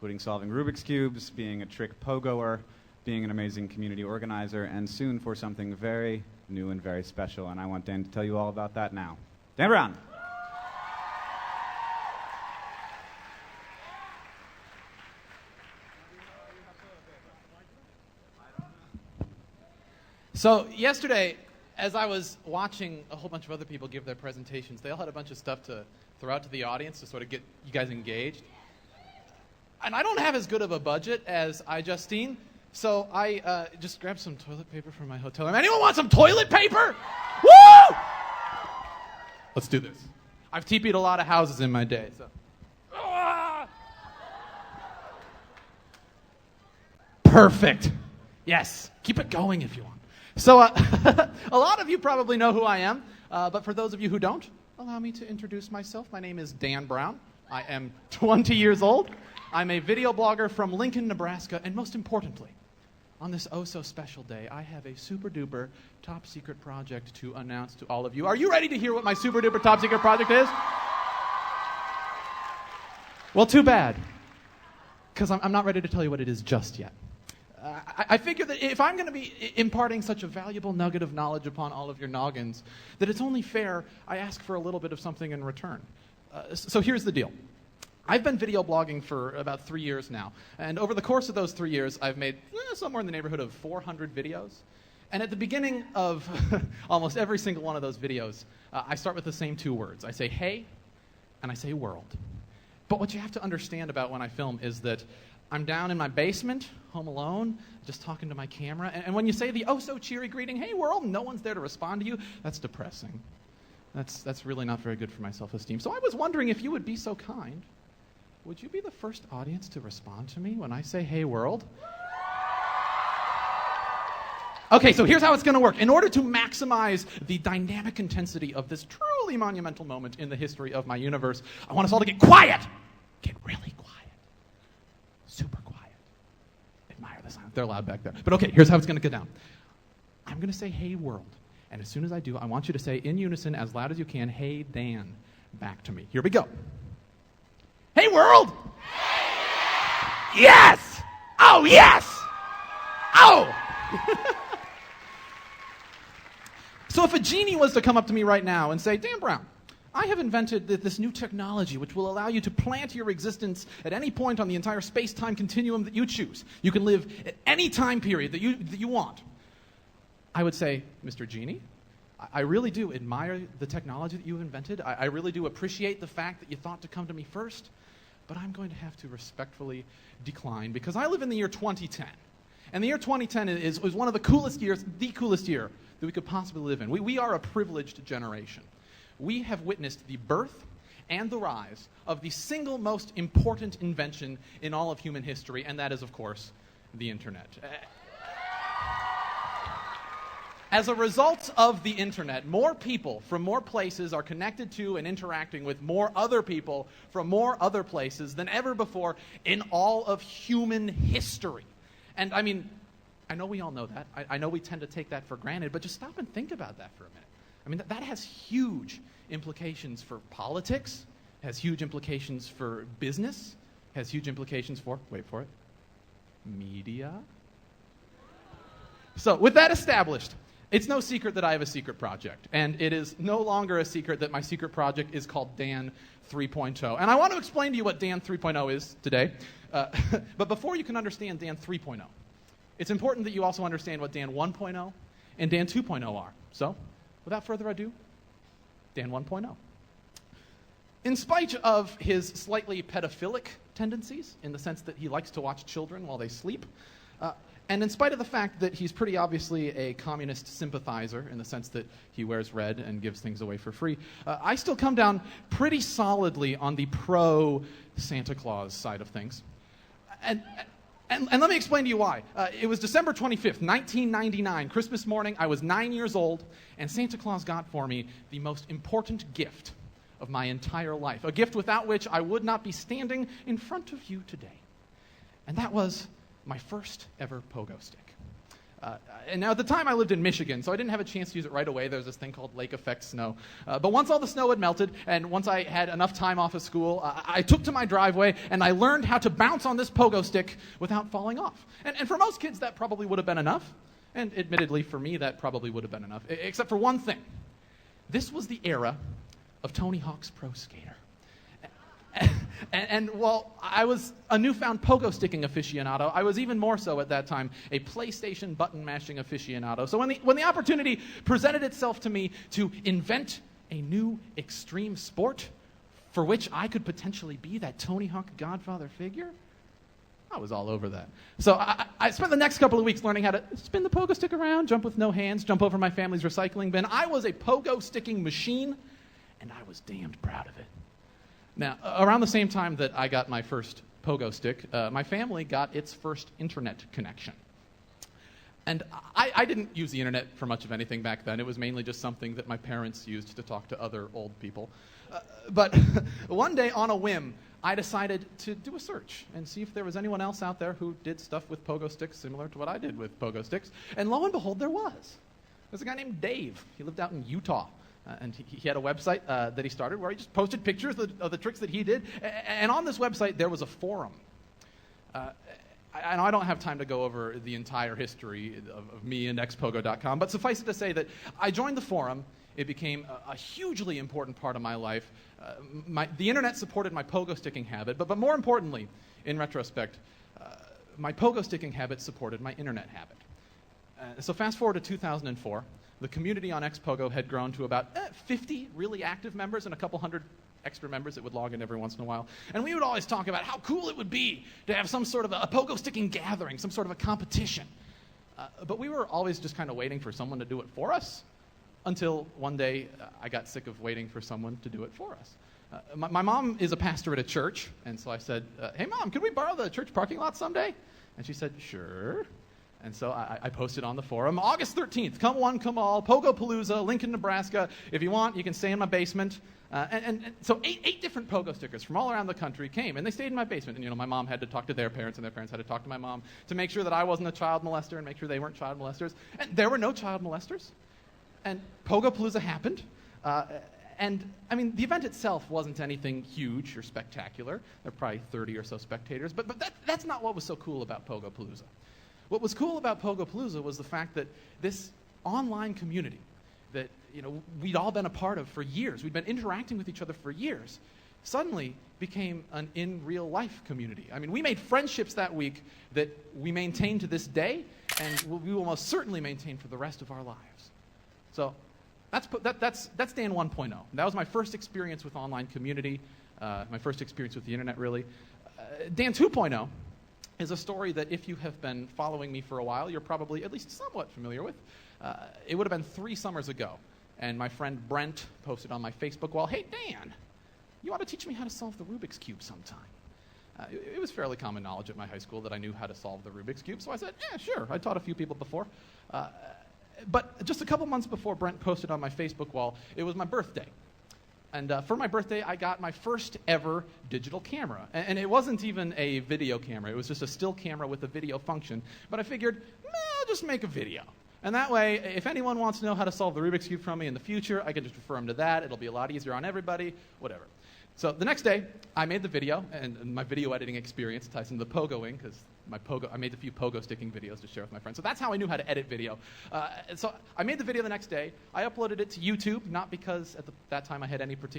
including solving Rubik's Cubes, being a trick pogoer, being an amazing community organizer, and soon for something very new and very special. And I want Dan to tell you all about that now. Dan Brown. So yesterday, as I was watching a whole bunch of other people give their presentations, they all had a bunch of stuff to throw out to the audience to sort of get you guys engaged. And I don't have as good of a budget as iJustine, so I just grabbed some toilet paper from my hotel room. Anyone want some toilet paper? Woo! Let's do this. I've TP'd a lot of houses in my day, so. Perfect. Yes. Keep it going if you want. So a lot of you probably know who I am, but for those of you who don't, allow me to introduce myself. My name is Dan Brown. I am 20 years old. I'm a video blogger from Lincoln, Nebraska, and most importantly, on this oh-so-special day, I have a super-duper top-secret project to announce to all of you. Are you ready to hear what my super-duper top-secret project is? Well, too bad, because I'm not ready to tell you what it is just yet. I figure that if I'm going to be imparting such a valuable nugget of knowledge upon all of your noggins, that it's only fair I ask for a little bit of something in return. So here's the deal. I've been video blogging for about 3 years now, and over the course of those 3 years, I've made somewhere in the neighborhood of 400 videos. And at the beginning of almost every single one of those videos, I start with the same two words. I say, hey, and I say world. But what you have to understand about when I film is that I'm down in my basement, home alone, just talking to my camera. And when you say the oh-so-cheery greeting, hey, world, and no one's there to respond to you, that's depressing. That's really not very good for my self-esteem. So I was wondering if you would be so kind. Would you be the first audience to respond to me when I say, hey, world? Okay, so here's how it's going to work. In order to maximize the dynamic intensity of this truly monumental moment in the history of my universe, I want us all to get quiet. Get really quiet. Super quiet. Admire the silence. They're loud back there. But okay, here's how it's going to go down. I'm going to say, hey, world. And as soon as I do, I want you to say in unison, as loud as you can, hey, Dan, back to me. Here we go. Hey, world! Hey, Dan! Yes! Oh, yes! Oh! So if a genie was to come up to me right now and say, Dan Brown, I have invented this new technology which will allow you to plant your existence at any point on the entire space-time continuum that you choose. You can live at any time period that you want. I would say, Mr. Genie, I really do admire the technology that you've invented. I really do appreciate the fact that you thought to come to me first, but I'm going to have to respectfully decline because I live in the year 2010. And the year 2010 is one of the coolest years, the coolest year that we could possibly live in. We are a privileged generation. We have witnessed the birth and the rise of the single most important invention in all of human history, and that is, of course, the internet. As a result of the internet, more people from more places are connected to and interacting with more other people from more other places than ever before in all of human history. And I mean, I know we all know that. I know we tend to take that for granted, but just stop and think about that for a minute. I mean, that has huge implications for politics, has huge implications for business, has huge implications for, wait for it, media. So with that established, it's no secret that I have a secret project, and it is no longer a secret that my secret project is called Dan 3.0. And I want to explain to you what Dan 3.0 is today, but before you can understand Dan 3.0, it's important that you also understand what Dan 1.0 and Dan 2.0 are. So, without further ado, Dan 1.0. In spite of his slightly pedophilic tendencies, in the sense that he likes to watch children while they sleep, and in spite of the fact that he's pretty obviously a communist sympathizer, in the sense that he wears red and gives things away for free, I still come down pretty solidly on the pro-Santa Claus side of things. And let me explain to you why. It was December 25th, 1999, Christmas morning. I was 9 years old, and Santa Claus got for me the most important gift of my entire life, a gift without which I would not be standing in front of you today. And that was my first ever pogo stick. And now at the time I lived in Michigan, so I didn't have a chance to use it right away. There was this thing called lake effect snow. But once all the snow had melted, and once I had enough time off of school, I took to my driveway and I learned how to bounce on this pogo stick without falling off. And for most kids, that probably would have been enough. And admittedly, for me, that probably would have been enough, except for one thing. This was the era of Tony Hawk's Pro Skater. And while I was a newfound pogo sticking aficionado, I was even more so at that time a PlayStation button mashing aficionado. So when the opportunity presented itself to me to invent a new extreme sport for which I could potentially be that Tony Hawk godfather figure, I was all over that. So I spent the next couple of weeks learning how to spin the pogo stick around, jump with no hands, jump over my family's recycling bin. I was a pogo sticking machine, and I was damned proud of it. Now, around the same time that I got my first pogo stick, my family got its first internet connection. And I didn't use the internet for much of anything back then. It was mainly just something that my parents used to talk to other old people. But one day, on a whim, I decided to do a search and see if there was anyone else out there who did stuff with pogo sticks similar to what I did with pogo sticks. And lo and behold, there was. There's a guy named Dave. He lived out in Utah. And he had a website that he started where he just posted pictures of the tricks that he did. And on this website, there was a forum. I don't have time to go over the entire history of me and xpogo.com, but suffice it to say that I joined the forum. It became a hugely important part of my life. The internet supported my pogo sticking habit, but more importantly, in retrospect, my pogo sticking habit supported my internet habit. So fast forward to 2004. The community on xpogo had grown to about 50 really active members and a couple hundred extra members that would log in every once in a while. And we would always talk about how cool it would be to have some sort of a pogo sticking gathering, some sort of a competition. But we were always just kind of waiting for someone to do it for us until one day I got sick of waiting for someone to do it for us. My mom is a pastor at a church, and so I said, hey, Mom, could we borrow the church parking lot someday? And she said, sure. And so I posted on the forum, August 13th, come one, come all, Pogo-Palooza, Lincoln, Nebraska. If you want, you can stay in my basement. And so eight different pogo stickers from all around the country came, and they stayed in my basement. And, my mom had to talk to their parents, and their parents had to talk to my mom to make sure that I wasn't a child molester and make sure they weren't child molesters. And there were no child molesters. And Pogo-Palooza happened. And, the event itself wasn't anything huge or spectacular. There were probably 30 or so spectators. But that's not what was so cool about Pogo-Palooza. What was cool about Pogo-Palooza was the fact that this online community that we'd all been a part of for years, we'd been interacting with each other for years, suddenly became an in real life community. We made friendships that week that we maintain to this day, and we will most certainly maintain for the rest of our lives. So that's Dan 1.0. That was my first experience with online community, my first experience with the internet, really. Dan 2.0 is a story that if you have been following me for a while, you're probably at least somewhat familiar with. It would have been 3 summers ago, and my friend Brent posted on my Facebook wall, hey, Dan, you ought to teach me how to solve the Rubik's Cube sometime. It was fairly common knowledge at my high school that I knew how to solve the Rubik's Cube, so I said, yeah, sure. I taught a few people before. But just a couple months before Brent posted on my Facebook wall, it was my birthday. And for my birthday, I got my first ever digital camera. And it wasn't even a video camera. It was just a still camera with a video function. But I figured, I'll just make a video. And that way, if anyone wants to know how to solve the Rubik's Cube from me in the future, I can just refer them to that. It'll be a lot easier on everybody, whatever. So the next day, I made the video, and my video editing experience ties into the pogoing, because I made a few pogo sticking videos to share with my friends. So that's how I knew how to edit video. So I made the video the next day. I uploaded it to YouTube, not because at that time I had any particular